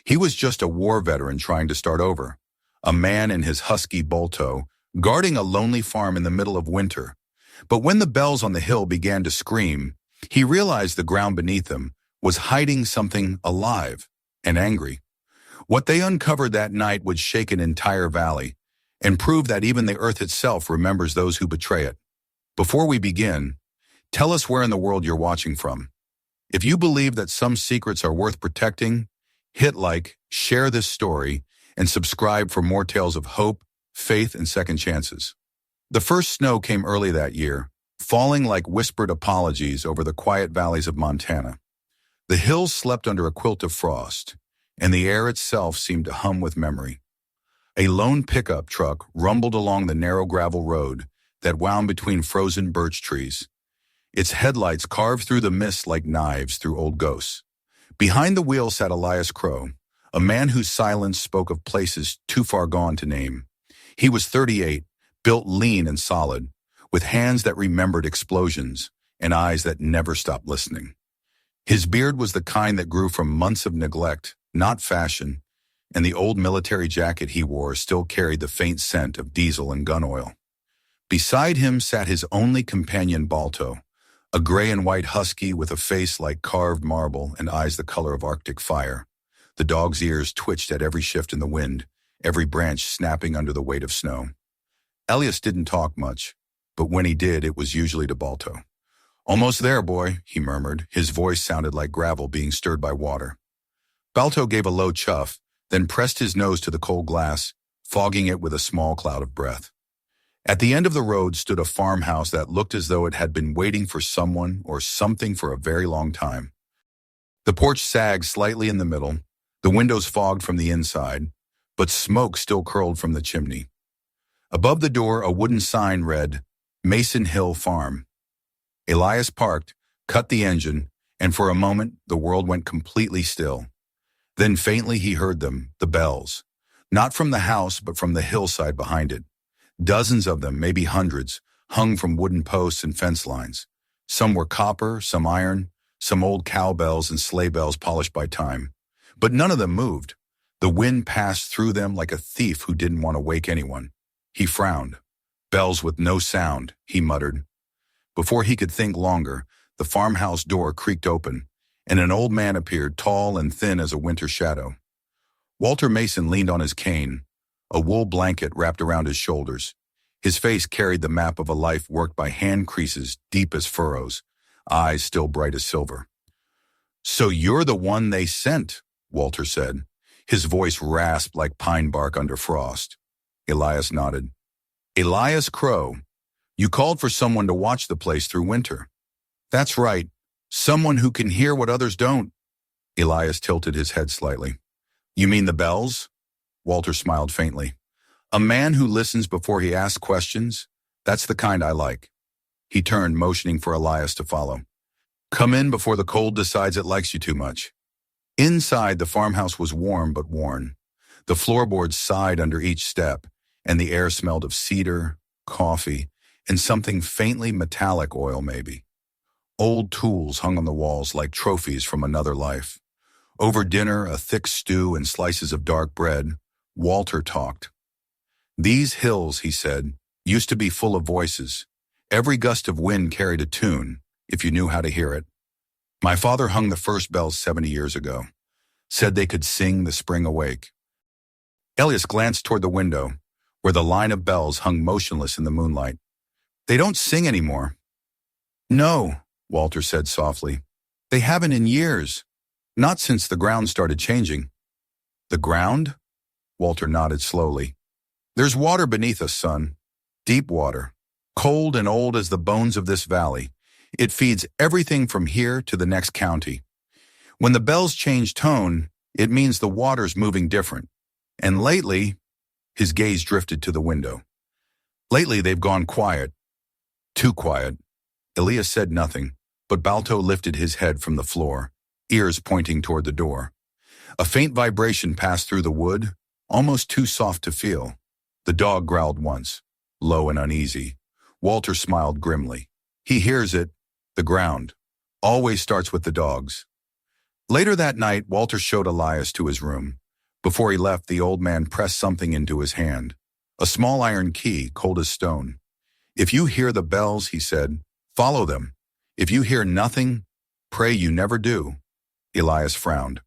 He was just a war veteran trying to start over, a man in his husky Balto, guarding a lonely farm in the middle of winter. But when the bells on the hill began to scream, he realized the ground beneath him was hiding something alive and angry. What they uncovered that night would shake an entire valley and prove that even the earth itself remembers those who betray it. Before we begin, tell us where in the world you're watching from. If you believe that some secrets are worth protecting, hit like, share this story, and subscribe for more tales of hope, faith, and second chances. The first snow came early that year, falling like whispered apologies over the quiet valleys of Montana. The hills slept under a quilt of frost, and the air itself seemed to hum with memory. A lone pickup truck rumbled along the narrow gravel road that wound between frozen birch trees. Its headlights carved through the mist like knives through old ghosts. Behind the wheel sat Elias Crow, a man whose silence spoke of places too far gone to name. He was 38, built lean and solid, with hands that remembered explosions and eyes that never stopped listening. His beard was the kind that grew from months of neglect, not fashion, and the old military jacket he wore still carried the faint scent of diesel and gun oil. Beside him sat his only companion, Balto, a gray and white husky with a face like carved marble and eyes the color of Arctic fire. The dog's ears twitched at every shift in the wind, every branch snapping under the weight of snow. Elias didn't talk much, but when he did, it was usually to Balto. "Almost there, boy," he murmured. His voice sounded like gravel being stirred by water. Balto gave a low chuff, then pressed his nose to the cold glass, fogging it with a small cloud of breath. At the end of the road stood a farmhouse that looked as though it had been waiting for someone or something for a very long time. The porch sagged slightly in the middle, the windows fogged from the inside, but smoke still curled from the chimney. Above the door, a wooden sign read, "Mason Hill Farm." Elias parked, cut the engine, and for a moment the world went completely still. Then faintly he heard them, the bells, not from the house but from the hillside behind it. Dozens of them, maybe hundreds, hung from wooden posts and fence lines. Some were copper, some iron, some old cowbells and sleigh bells polished by time. But none of them moved. The wind passed through them like a thief who didn't want to wake anyone. He frowned. "Bells with no sound," he muttered. Before he could think longer, the farmhouse door creaked open, and an old man appeared, tall and thin as a winter shadow. Walter Mason leaned on his cane, a wool blanket wrapped around his shoulders. His face carried the map of a life worked by hand creases deep as furrows, eyes still bright as silver. "So you're the one they sent," Walter said. His voice rasped like pine bark under frost. Elias nodded. "Elias Crow, you called for someone to watch the place through winter." "That's right. Someone who can hear what others don't." Elias tilted his head slightly. "You mean the bells?" Walter smiled faintly. "A man who listens before he asks questions, that's the kind I like." He turned, motioning for Elias to follow. "Come in before the cold decides it likes you too much." Inside, the farmhouse was warm but worn. The floorboards sighed under each step, and the air smelled of cedar, coffee, and something faintly metallic, oil maybe. Old tools hung on the walls like trophies from another life. Over dinner, a thick stew and slices of dark bread, Walter talked. "These hills," he said, "used to be full of voices. Every gust of wind carried a tune, if you knew how to hear it. My father hung the first bells 70 years ago, said they could sing the spring awake." Elias glanced toward the window, where the line of bells hung motionless in the moonlight. "They don't sing anymore." "No," Walter said softly. "They haven't in years. Not since the ground started changing." "The ground?" Walter nodded slowly. "There's water beneath us, son. Deep water. Cold and old as the bones of this valley. It feeds everything from here to the next county. When the bells change tone, it means the water's moving different. And lately," his gaze drifted to the window. "Lately they've gone quiet. Too quiet." Elias said nothing, but Balto lifted his head from the floor, ears pointing toward the door. A faint vibration passed through the wood, almost too soft to feel. The dog growled once, low and uneasy. Walter smiled grimly. "He hears it. The ground. Always starts with the dogs." Later that night, Walter showed Elias to his room. Before he left, the old man pressed something into his hand. A small iron key, cold as stone. "If you hear the bells," he said, "follow them. If you hear nothing, pray you never do." Elias frowned.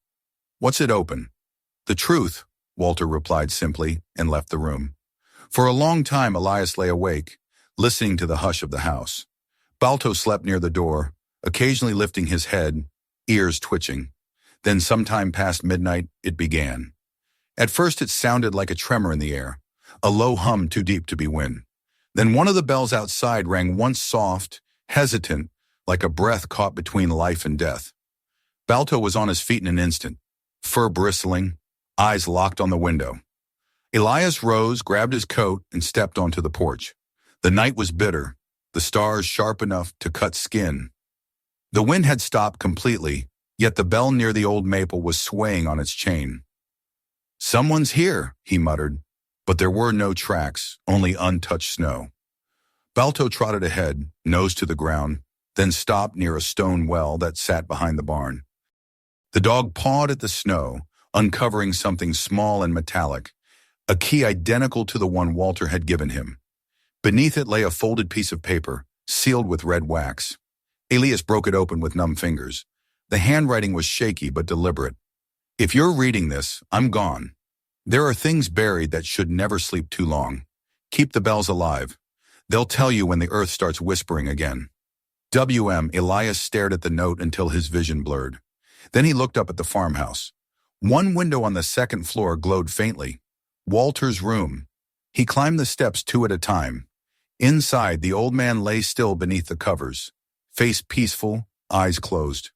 "What's it open?" "The truth," Walter replied simply, and left the room. For a long time, Elias lay awake, listening to the hush of the house. Balto slept near the door, occasionally lifting his head, ears twitching. Then sometime past midnight, it began. At first it sounded like a tremor in the air, a low hum too deep to be wind. Then one of the bells outside rang once soft, hesitant, like a breath caught between life and death. Balto was on his feet in an instant, fur bristling, eyes locked on the window. Elias rose, grabbed his coat, and stepped onto the porch. The night was bitter, the stars sharp enough to cut skin. The wind had stopped completely, yet the bell near the old maple was swaying on its chain. "Someone's here," he muttered, but there were no tracks, only untouched snow. Balto trotted ahead, nose to the ground, then stopped near a stone well that sat behind the barn. The dog pawed at the snow, uncovering something small and metallic, a key identical to the one Walter had given him. Beneath it lay a folded piece of paper, sealed with red wax. Elias broke it open with numb fingers. The handwriting was shaky but deliberate. "If you're reading this, I'm gone. There are things buried that should never sleep too long. Keep the bells alive. They'll tell you when the earth starts whispering again." W.M. Elias stared at the note until his vision blurred. Then he looked up at the farmhouse. One window on the second floor glowed faintly. Walter's room. He climbed the steps 2 at a time. Inside, the old man lay still beneath the covers, face peaceful, eyes closed.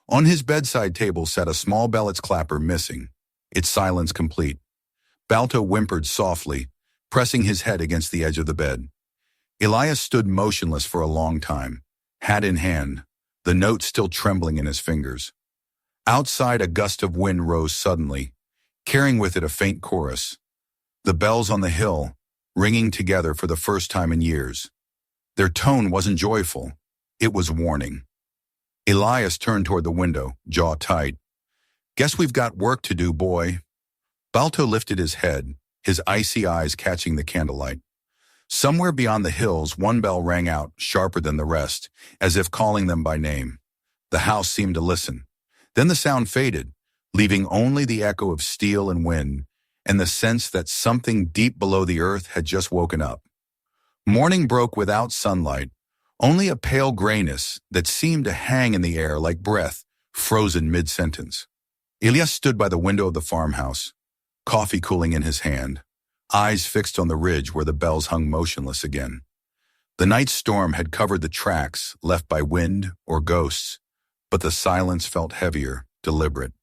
On his bedside table sat a small bellet's clapper missing, its silence complete. Balto whimpered softly, pressing his head against the edge of the bed. Elias stood motionless for a long time, hat in hand, the note still trembling in his fingers. Outside, a gust of wind rose suddenly, carrying with it a faint chorus. The bells on the hill, ringing together for the first time in years. Their tone wasn't joyful, it was warning. Elias turned toward the window, jaw tight. "Guess we've got work to do, boy." Balto lifted his head, his icy eyes catching the candlelight. Somewhere beyond the hills, one bell rang out, sharper than the rest, as if calling them by name. The house seemed to listen. Then the sound faded, leaving only the echo of steel and wind, and the sense that something deep below the earth had just woken up. Morning broke without sunlight, only a pale grayness that seemed to hang in the air like breath, frozen mid-sentence. Elias stood by the window of the farmhouse, coffee cooling in his hand, eyes fixed on the ridge where the bells hung motionless again. The night storm had covered the tracks left by wind or ghosts, but the silence felt heavier, deliberate.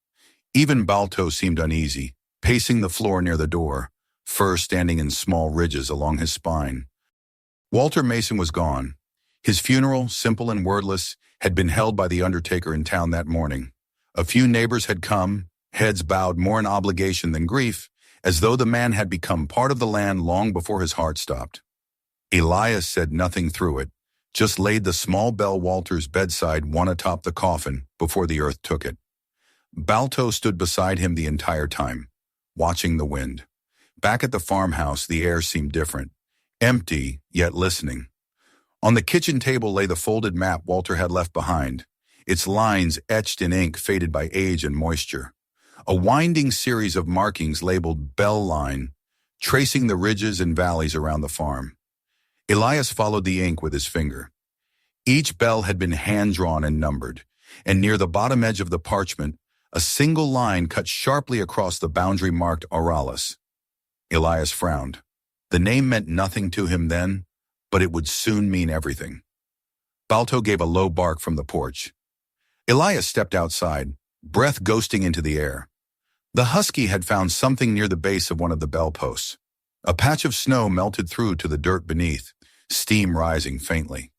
Even Balto seemed uneasy, pacing the floor near the door, fur standing in small ridges along his spine. Walter Mason was gone. His funeral, simple and wordless, had been held by the undertaker in town that morning. A few neighbors had come, heads bowed more in obligation than grief, as though the man had become part of the land long before his heart stopped. Elias said nothing through it, just laid the small bell Walter's bedside one atop the coffin before the earth took it. Balto stood beside him the entire time, watching the wind. Back at the farmhouse, the air seemed different, empty, yet listening. On the kitchen table lay the folded map Walter had left behind, its lines etched in ink faded by age and moisture. A winding series of markings labeled Bell Line, tracing the ridges and valleys around the farm. Elias followed the ink with his finger. Each bell had been hand-drawn and numbered, and near the bottom edge of the parchment, a single line cut sharply across the boundary marked Oralis. Elias frowned. The name meant nothing to him then, but it would soon mean everything. Balto gave a low bark from the porch. Elias stepped outside, breath ghosting into the air. The husky had found something near the base of one of the bell posts. A patch of snow melted through to the dirt beneath, steam rising faintly.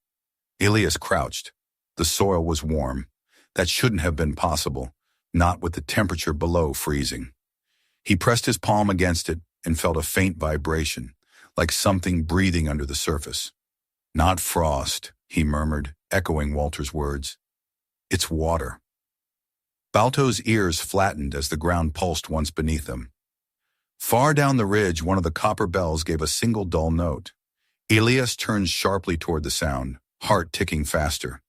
Elias crouched. The soil was warm. That shouldn't have been possible, not with the temperature below freezing. He pressed his palm against it and felt a faint vibration, like something breathing under the surface. "Not frost," he murmured, echoing Walter's words. "It's water." Balto's ears flattened as the ground pulsed once beneath them. Far down the ridge, one of the copper bells gave a single dull note. Elias turned sharply toward the sound, heart ticking faster.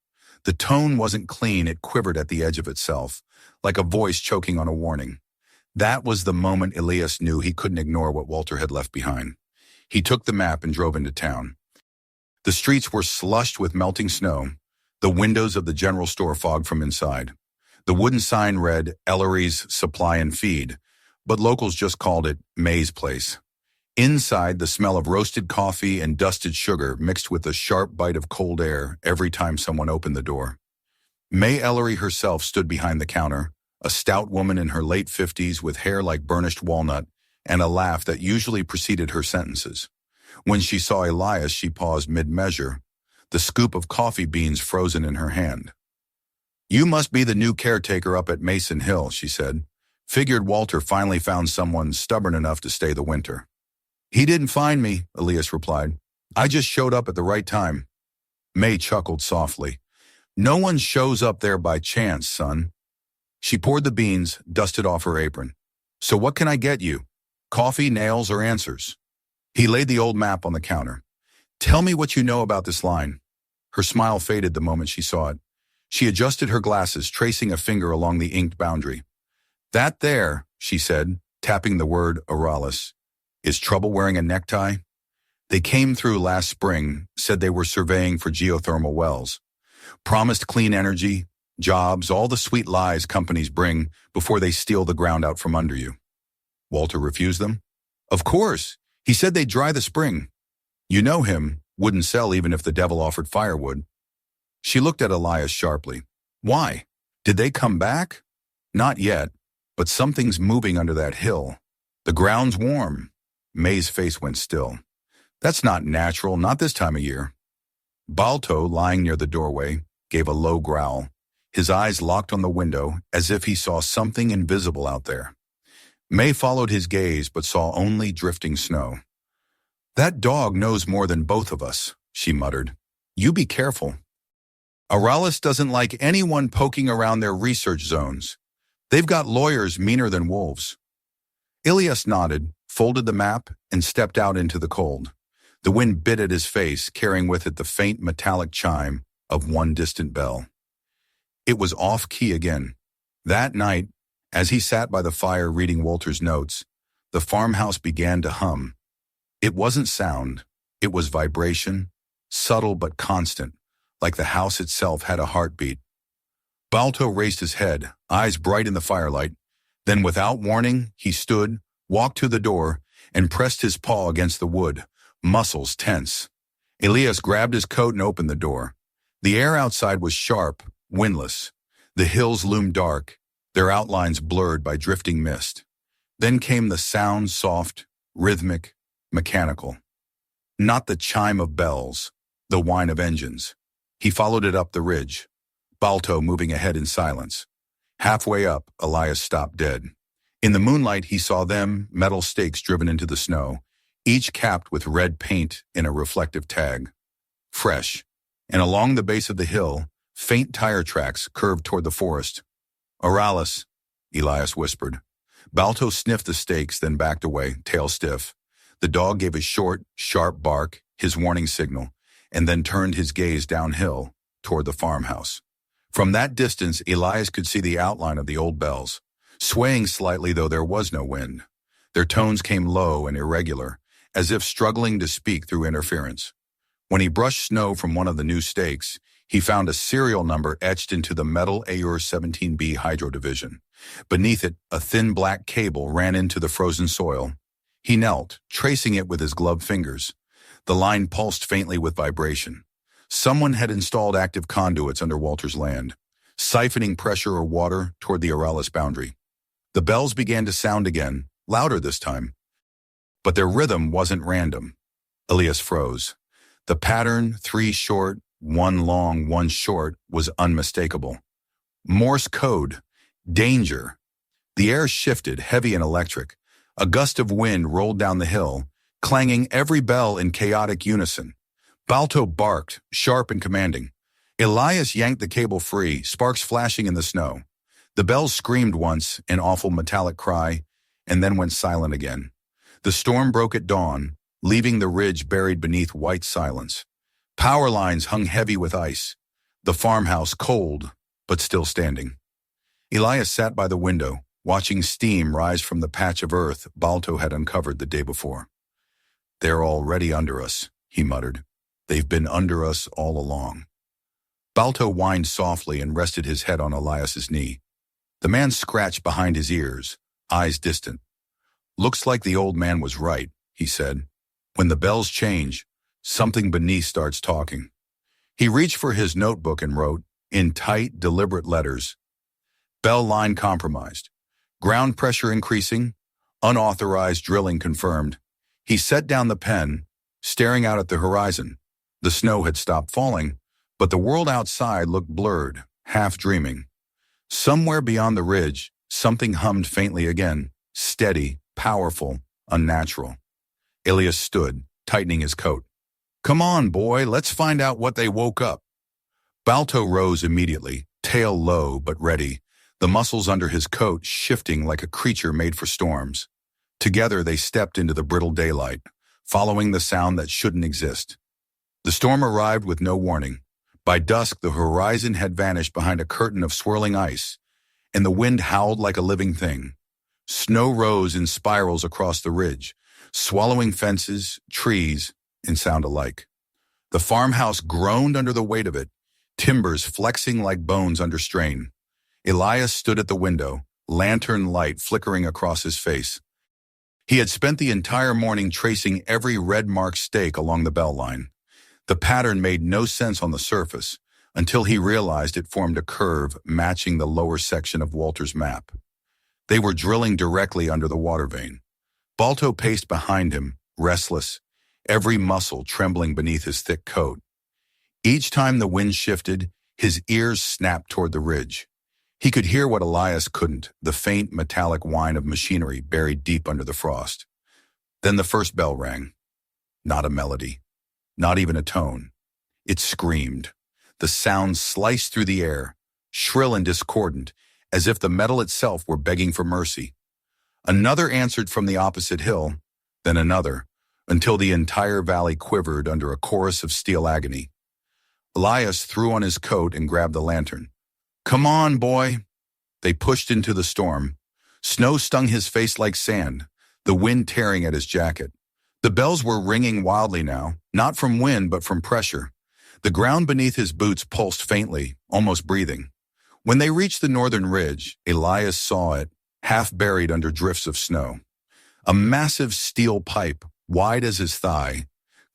The tone wasn't clean, it quivered at the edge of itself, like a voice choking on a warning. That was the moment Elias knew he couldn't ignore what Walter had left behind. He took the map and drove into town. The streets were slushed with melting snow, the windows of the general store fogged from inside. The wooden sign read Ellery's Supply and Feed, but locals just called it May's Place. Inside, the smell of roasted coffee and dusted sugar mixed with a sharp bite of cold air every time someone opened the door. May Ellery herself stood behind the counter, a stout woman in her late 50s with hair like burnished walnut and a laugh that usually preceded her sentences. When she saw Elias, she paused mid-measure, the scoop of coffee beans frozen in her hand. "You must be the new caretaker up at Mason Hill," she said. "Figured Walter finally found someone stubborn enough to stay the winter." "He didn't find me," Elias replied. "I just showed up at the right time." May chuckled softly. "No one shows up there by chance, son." She poured the beans, dusted off her apron. "So what can I get you? Coffee, nails, or answers?" He laid the old map on the counter. "Tell me what you know about this line." Her smile faded the moment she saw it. She adjusted her glasses, tracing a finger along the inked boundary. "That there," she said, tapping the word Aralis, "is trouble wearing a necktie?" "They came through last spring, said they were surveying for geothermal wells. Promised clean energy, jobs, all the sweet lies companies bring before they steal the ground out from under you." "Walter refused them?" "Of course. He said they'd dry the spring. You know him, wouldn't sell even if the devil offered firewood." She looked at Elias sharply. "Why? Did they come back?" "Not yet, but something's moving under that hill. The ground's warm." May's face went still. "That's not natural, not this time of year." Balto, lying near the doorway, gave a low growl. His eyes locked on the window as if he saw something invisible out there. May followed his gaze but saw only drifting snow. "That dog knows more than both of us," she muttered. "You be careful. Aralis doesn't like anyone poking around their research zones. They've got lawyers meaner than wolves." Elias nodded, folded the map, and stepped out into the cold. The wind bit at his face, carrying with it the faint metallic chime of one distant bell. It was off-key again. That night, as he sat by the fire reading Walter's notes, the farmhouse began to hum. It wasn't sound, it was vibration, subtle but constant, like the house itself had a heartbeat. Balto raised his head, eyes bright in the firelight. Then without warning, he stood, walked to the door, and pressed his paw against the wood, muscles tense. Elias grabbed his coat and opened the door. The air outside was sharp, windless. The hills loomed dark, their outlines blurred by drifting mist. Then came the sound, soft, rhythmic, mechanical. Not the chime of bells, the whine of engines. He followed it up the ridge, Balto moving ahead in silence. Halfway up, Elias stopped dead. In the moonlight, he saw them, metal stakes driven into the snow, each capped with red paint in a reflective tag. Fresh. And along the base of the hill, faint tire tracks curved toward the forest. "Aralis," Elias whispered. Balto sniffed the stakes, then backed away, tail stiff. The dog gave a short, sharp bark, his warning signal, and then turned his gaze downhill toward the farmhouse. From that distance, Elias could see the outline of the old bells, swaying slightly though there was no wind. Their tones came low and irregular, as if struggling to speak through interference. When he brushed snow from one of the new stakes, he found a serial number etched into the metal AUR 17B hydro division. Beneath it, a thin black cable ran into the frozen soil. He knelt, tracing it with his gloved fingers. The line pulsed faintly with vibration. Someone had installed active conduits under Walter's land, siphoning pressure or water toward the Aralis boundary. The bells began to sound again, louder this time. But their rhythm wasn't random. Elias froze. The pattern, 3 short, 1 long, 1 short, was unmistakable. Morse code. Danger. The air shifted, heavy and electric. A gust of wind rolled down the hill, clanging every bell in chaotic unison. Balto barked, sharp and commanding. Elias yanked the cable free, sparks flashing in the snow. The bells screamed once, an awful metallic cry, and then went silent again. The storm broke at dawn, leaving the ridge buried beneath white silence. Power lines hung heavy with ice, the farmhouse cold, but still standing. Elias sat by the window, watching steam rise from the patch of earth Balto had uncovered the day before. "They're already under us," he muttered. "They've been under us all along." Balto whined softly and rested his head on Elias's knee. The man scratched behind his ears, eyes distant. "Looks like the old man was right," he said. "When the bells change, something beneath starts talking." He reached for his notebook and wrote, in tight, deliberate letters, "Bell line compromised. Ground pressure increasing. Unauthorized drilling confirmed." He set down the pen, staring out at the horizon. The snow had stopped falling, but the world outside looked blurred, half dreaming. Somewhere beyond the ridge, something hummed faintly again, steady, powerful, unnatural. Elias stood, tightening his coat. "Come on, boy, let's find out what they woke up." Balto rose immediately, tail low but ready, the muscles under his coat shifting like a creature made for storms. Together they stepped into the brittle daylight, following the sound that shouldn't exist. The storm arrived with no warning. By dusk, the horizon had vanished behind a curtain of swirling ice, and the wind howled like a living thing. Snow rose in spirals across the ridge, swallowing fences, trees, and sound alike. The farmhouse groaned under the weight of it, timbers flexing like bones under strain. Elias stood at the window, lantern light flickering across his face. He had spent the entire morning tracing every red-marked stake along the bell line. The pattern made no sense on the surface, until he realized it formed a curve matching the lower section of Walter's map. They were drilling directly under the water vein. Balto paced behind him, restless, every muscle trembling beneath his thick coat. Each time the wind shifted, his ears snapped toward the ridge. He could hear what Elias couldn't, the faint metallic whine of machinery buried deep under the frost. Then the first bell rang. Not a melody, not even a tone. It screamed. The sound sliced through the air, shrill and discordant, as if the metal itself were begging for mercy. Another answered from the opposite hill, then another, until the entire valley quivered under a chorus of steel agony. Elias threw on his coat and grabbed the lantern. "Come on, boy." They pushed into the storm. Snow stung his face like sand, the wind tearing at his jacket. The bells were ringing wildly now, not from wind but from pressure. The ground beneath his boots pulsed faintly, almost breathing. When they reached the northern ridge, Elias saw it, half buried under drifts of snow. A massive steel pipe, wide as his thigh,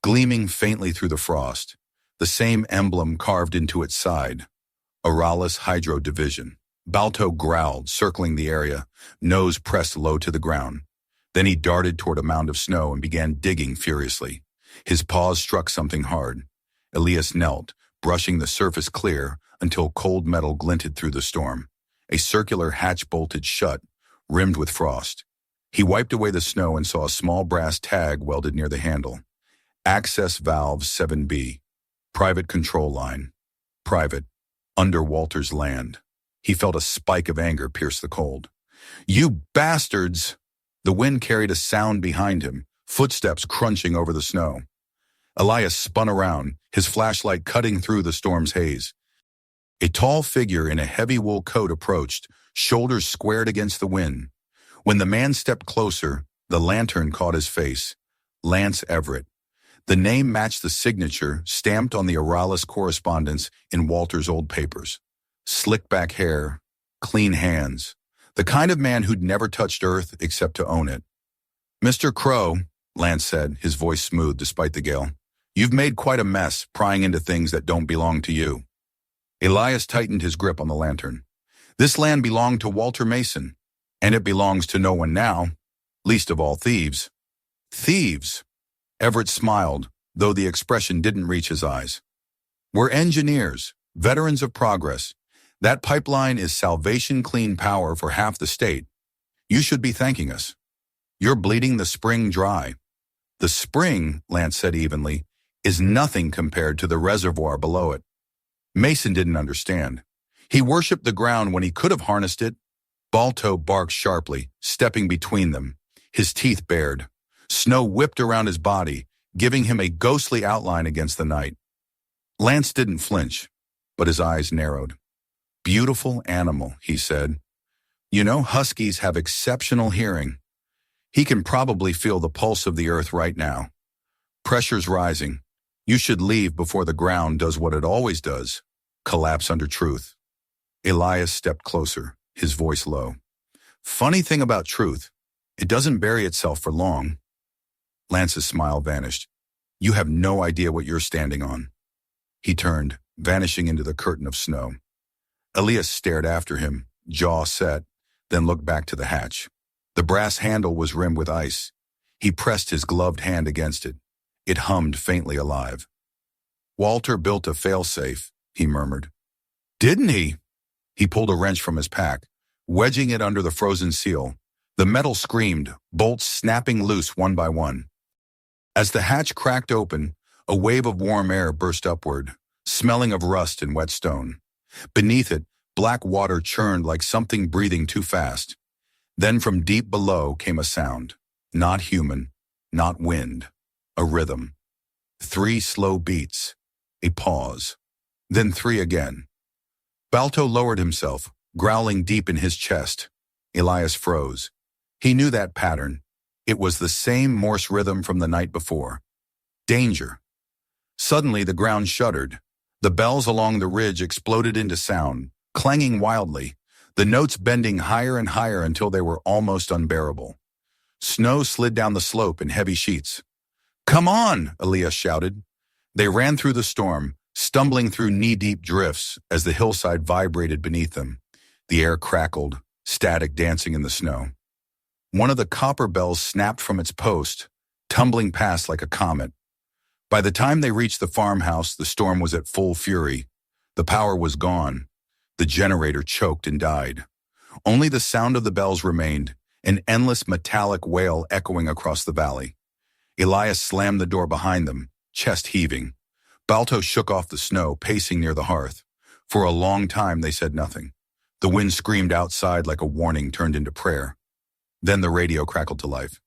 gleaming faintly through the frost. The same emblem carved into its side. Aralis Hydro Division. Balto growled, circling the area, nose pressed low to the ground. Then he darted toward a mound of snow and began digging furiously. His paws struck something hard. Elias knelt, brushing the surface clear until cold metal glinted through the storm. A circular hatch bolted shut, rimmed with frost. He wiped away the snow and saw a small brass tag welded near the handle. Access Valve 7B. Private control line. Private. Under Walter's land. He felt a spike of anger pierce the cold. "You bastards!" The wind carried a sound behind him, footsteps crunching over the snow. Elias spun around, his flashlight cutting through the storm's haze. A tall figure in a heavy wool coat approached, shoulders squared against the wind. When the man stepped closer, the lantern caught his face. Lance Everett. The name matched the signature stamped on the Aralis correspondence in Walter's old papers. Slick back hair, clean hands. The kind of man who'd never touched earth except to own it. "Mr. Crow," Lance said, his voice smooth despite the gale, "you've made quite a mess prying into things that don't belong to you." Elias tightened his grip on the lantern. "This land belonged to Walter Mason, and it belongs to no one now, least of all thieves." "Thieves?" Everett smiled, though the expression didn't reach his eyes. "We're engineers, veterans of progress. That pipeline is salvation clean power for half the state. You should be thanking us. You're bleeding the spring dry." "The spring," Lance said evenly, "is nothing compared to the reservoir below it." Mason didn't understand. He worshipped the ground when he could have harnessed it. Balto barked sharply, stepping between them, his teeth bared. Snow whipped around his body, giving him a ghostly outline against the night. Lance didn't flinch, but his eyes narrowed. "Beautiful animal," he said. "You know, huskies have exceptional hearing. He can probably feel the pulse of the earth right now. Pressure's rising. You should leave before the ground does what it always does, collapse under truth." Elias stepped closer, his voice low. "Funny thing about truth, it doesn't bury itself for long." Lance's smile vanished. "You have no idea what you're standing on." He turned, vanishing into the curtain of snow. Elias stared after him, jaw set, then looked back to the hatch. The brass handle was rimmed with ice. He pressed his gloved hand against it. It hummed faintly alive. "Walter built a failsafe," he murmured. "Didn't he?" He pulled a wrench from his pack, wedging it under the frozen seal. The metal screamed, bolts snapping loose one by one. As the hatch cracked open, a wave of warm air burst upward, smelling of rust and wet stone. Beneath it, black water churned like something breathing too fast. Then from deep below came a sound, not human, not wind, a rhythm. 3 slow beats, a pause, then 3 again. Balto lowered himself, growling deep in his chest. Elias froze. He knew that pattern. It was the same Morse rhythm from the night before. Danger. Suddenly the ground shuddered. The bells along the ridge exploded into sound, clanging wildly, the notes bending higher and higher until they were almost unbearable. Snow slid down the slope in heavy sheets. "Come on!" Elias shouted. They ran through the storm, stumbling through knee-deep drifts as the hillside vibrated beneath them. The air crackled, static dancing in the snow. One of the copper bells snapped from its post, tumbling past like a comet. By the time they reached the farmhouse, the storm was at full fury. The power was gone. The generator choked and died. Only the sound of the bells remained, an endless metallic wail echoing across the valley. Elias slammed the door behind them, chest heaving. Balto shook off the snow, pacing near the hearth. For a long time they said nothing. The wind screamed outside like a warning turned into prayer. Then the radio crackled to life.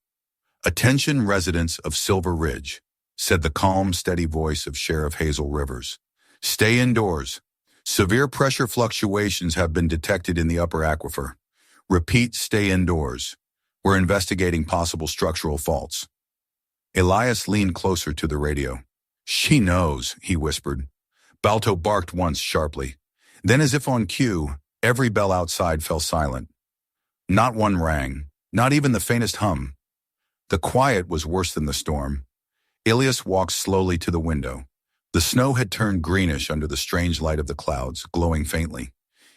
"Attention residents of Silver Ridge," said the calm, steady voice of Sheriff Hazel Rivers. "Stay indoors. Severe pressure fluctuations have been detected in the upper aquifer. Repeat, stay indoors. We're investigating possible structural faults." Elias leaned closer to the radio. "She knows," he whispered. Balto barked once sharply. Then, as if on cue, every bell outside fell silent. Not one rang, not even the faintest hum. The quiet was worse than the storm. Elias walked slowly to the window. The snow had turned greenish under the strange light of the clouds, glowing faintly.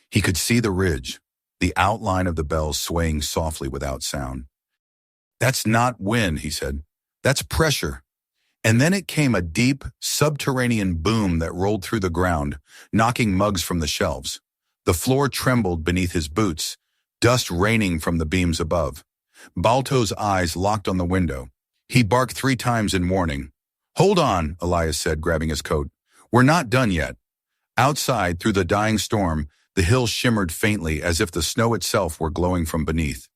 He could see the ridge, the outline of the bells swaying softly without sound. "That's not wind," he said. "That's pressure." And then it came a deep, subterranean boom that rolled through the ground, knocking mugs from the shelves. The floor trembled beneath his boots, dust raining from the beams above. Balto's eyes locked on the window. He barked 3 times in warning. "Hold on," Elias said, grabbing his coat. "We're not done yet." Outside, through the dying storm, the hills shimmered faintly as if the snow itself were glowing from beneath.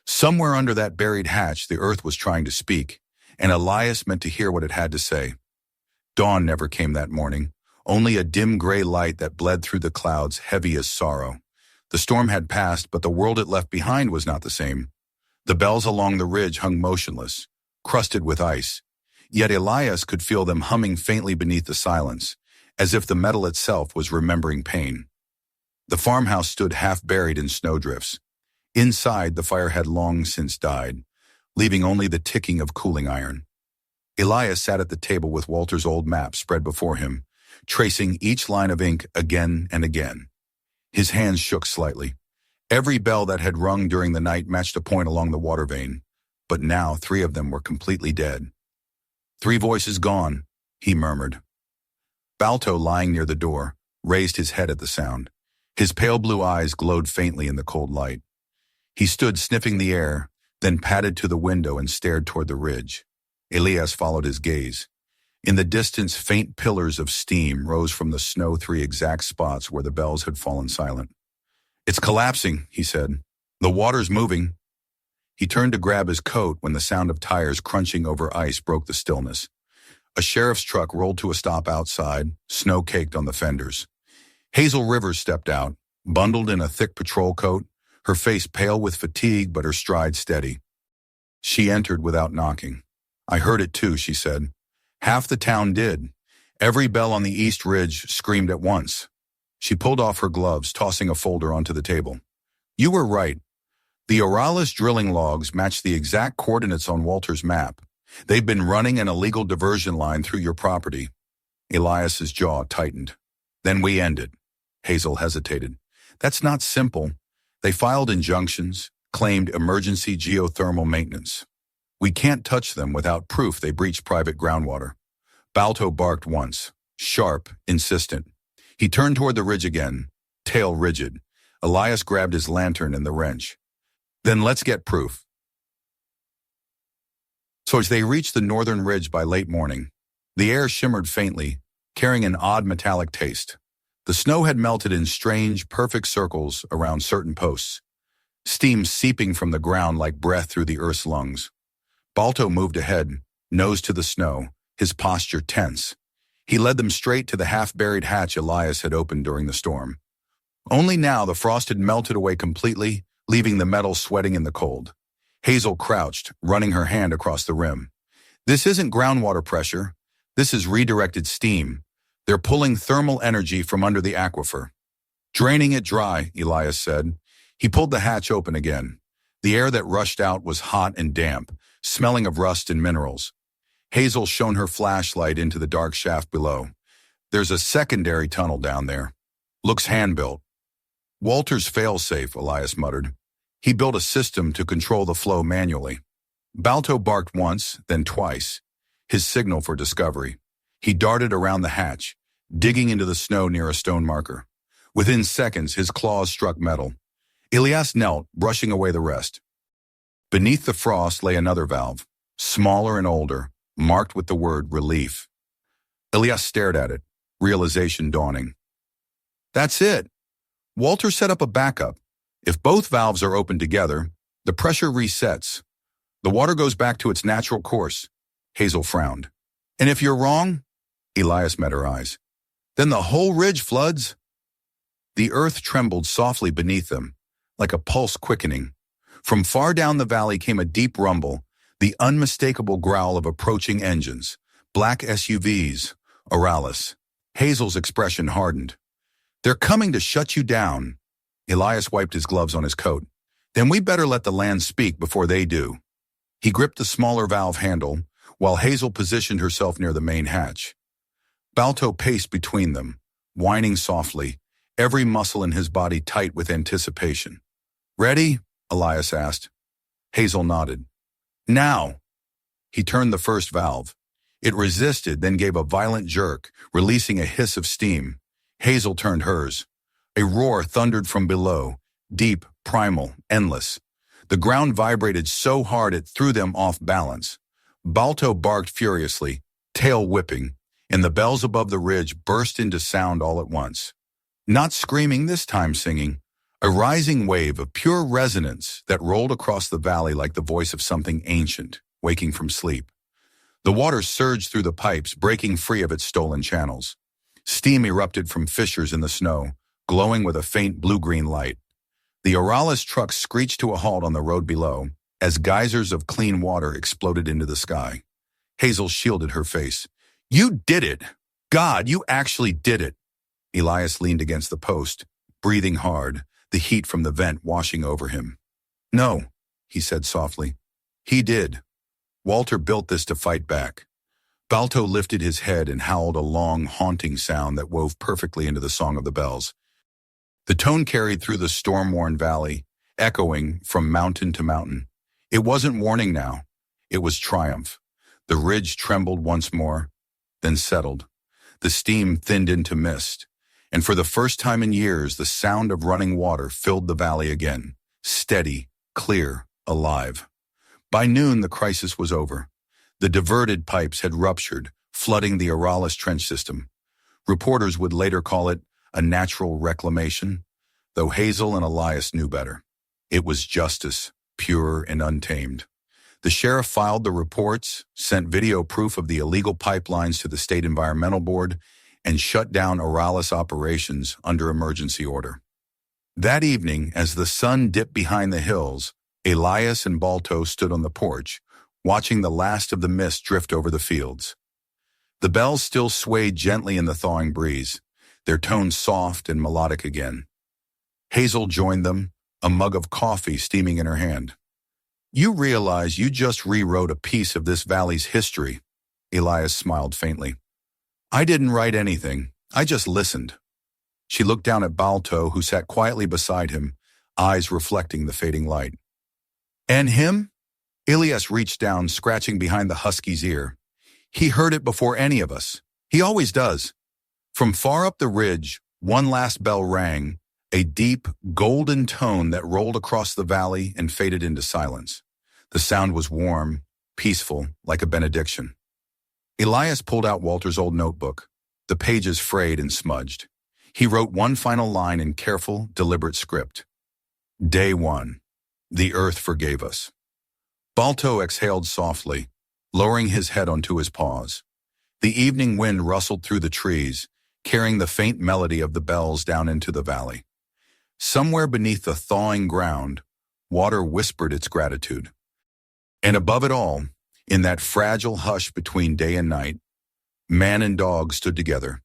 Somewhere under that buried hatch, the earth was trying to speak, and Elias meant to hear what it had to say. Dawn never came that morning, only a dim gray light that bled through the clouds, heavy as sorrow. The storm had passed, but the world it left behind was not the same. The bells along the ridge hung motionless, crusted with ice. Yet Elias could feel them humming faintly beneath the silence, as if the metal itself was remembering pain. The farmhouse stood half buried in snowdrifts. Inside, the fire had long since died, leaving only the ticking of cooling iron. Elias sat at the table with Walter's old map spread before him, tracing each line of ink again and again. His hands shook slightly. Every bell that had rung during the night matched a point along the water vein, but now 3 of them were completely dead. "3 voices gone," he murmured. Balto, lying near the door, raised his head at the sound. His pale blue eyes glowed faintly in the cold light. He stood sniffing the air, then padded to the window and stared toward the ridge. Elias followed his gaze. In the distance, faint pillars of steam rose from the snow, three exact spots where the bells had fallen silent. "It's collapsing," he said. "The water's moving." He turned to grab his coat when the sound of tires crunching over ice broke the stillness. A sheriff's truck rolled to a stop outside, snow caked on the fenders. Hazel Rivers stepped out, bundled in a thick patrol coat, her face pale with fatigue but her stride steady. She entered without knocking. "I heard it too," she said. "Half the town did. Every bell on the East Ridge screamed at once." She pulled off her gloves, tossing a folder onto the table. "You were right. The Oralis drilling logs match the exact coordinates on Walter's map. They've been running an illegal diversion line through your property." Elias's jaw tightened. "Then we end it." Hazel hesitated. "That's not simple. They filed injunctions, claimed emergency geothermal maintenance. We can't touch them without proof they breached private groundwater." Balto barked once, sharp, insistent. He turned toward the ridge again, tail rigid. Elias grabbed his lantern and the wrench. "Then let's get proof." So as they reached the northern ridge by late morning, the air shimmered faintly, carrying an odd metallic taste. The snow had melted in strange, perfect circles around certain posts, steam seeping from the ground like breath through the earth's lungs. Balto moved ahead, nose to the snow, his posture tense. He led them straight to the half-buried hatch Elias had opened during the storm. Only now the frost had melted away completely, leaving the metal sweating in the cold. Hazel crouched, running her hand across the rim. "This isn't groundwater pressure. This is redirected steam. They're pulling thermal energy from under the aquifer." "Draining it dry," Elias said. He pulled the hatch open again. The air that rushed out was hot and damp, smelling of rust and minerals. Hazel shone her flashlight into the dark shaft below. "There's a secondary tunnel down there. Looks hand-built." "Walter's fail-safe," Elias muttered. "He built a system to control the flow manually." Balto barked once, then twice, his signal for discovery. He darted around the hatch, digging into the snow near a stone marker. Within seconds, his claws struck metal. Elias knelt, brushing away the rest. Beneath the frost lay another valve, smaller and older, marked with the word relief. Elias stared at it, realization dawning. "That's it. Walter set up a backup. If both valves are open together, the pressure resets. The water goes back to its natural course." Hazel frowned. "And if you're wrong?" Elias met her eyes. "Then the whole ridge floods?" The earth trembled softly beneath them, like a pulse quickening. From far down the valley came a deep rumble, the unmistakable growl of approaching engines, black SUVs, Oralis. Hazel's expression hardened. "They're coming to shut you down." Elias wiped his gloves on his coat. "Then we better let the land speak before they do." He gripped the smaller valve handle, while Hazel positioned herself near the main hatch. Balto paced between them, whining softly, every muscle in his body tight with anticipation. "Ready?" Elias asked. Hazel nodded. "Now!" He turned the first valve. It resisted, then gave a violent jerk, releasing a hiss of steam. Hazel turned hers. A roar thundered from below, deep, primal, endless. The ground vibrated so hard it threw them off balance. Balto barked furiously, tail whipping, and the bells above the ridge burst into sound all at once. Not screaming this time, singing. A rising wave of pure resonance that rolled across the valley like the voice of something ancient, waking from sleep. The water surged through the pipes, breaking free of its stolen channels. Steam erupted from fissures in the snow, glowing with a faint blue-green light. The Oralis truck screeched to a halt on the road below, as geysers of clean water exploded into the sky. Hazel shielded her face. "You did it! God, you actually did it!" Elias leaned against the post, breathing hard, the heat from the vent washing over him. "No," he said softly. "He did. Walter built this to fight back." Balto lifted his head and howled a long, haunting sound that wove perfectly into the song of the bells. The tone carried through the storm-worn valley, echoing from mountain to mountain. It wasn't warning now. It was triumph. The ridge trembled once more, then settled. The steam thinned into mist, and for the first time in years, the sound of running water filled the valley again, steady, clear, alive. By noon, the crisis was over. The diverted pipes had ruptured, flooding the Aralis trench system. Reporters would later call it a natural reclamation, though Hazel and Elias knew better. It was justice, pure and untamed. The sheriff filed the reports, sent video proof of the illegal pipelines to the State Environmental Board, and shut down Aralis operations under emergency order. That evening, as the sun dipped behind the hills, Elias and Balto stood on the porch, watching the last of the mist drift over the fields. The bells still swayed gently in the thawing breeze, their tones soft and melodic again. Hazel joined them, a mug of coffee steaming in her hand. "You realize you just rewrote a piece of this valley's history," Elias smiled faintly. "I didn't write anything. I just listened." She looked down at Balto, who sat quietly beside him, eyes reflecting the fading light. "And him?" Elias reached down, scratching behind the husky's ear. "He heard it before any of us. He always does." From far up the ridge, one last bell rang, a deep, golden tone that rolled across the valley and faded into silence. The sound was warm, peaceful, like a benediction. Elias pulled out Walter's old notebook, the pages frayed and smudged. He wrote one final line in careful, deliberate script. "Day 1. The earth forgave us." Balto exhaled softly, lowering his head onto his paws. The evening wind rustled through the trees, carrying the faint melody of the bells down into the valley. Somewhere beneath the thawing ground, water whispered its gratitude. And above it all, in that fragile hush between day and night, man and dog stood together,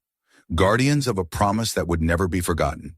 guardians of a promise that would never be forgotten.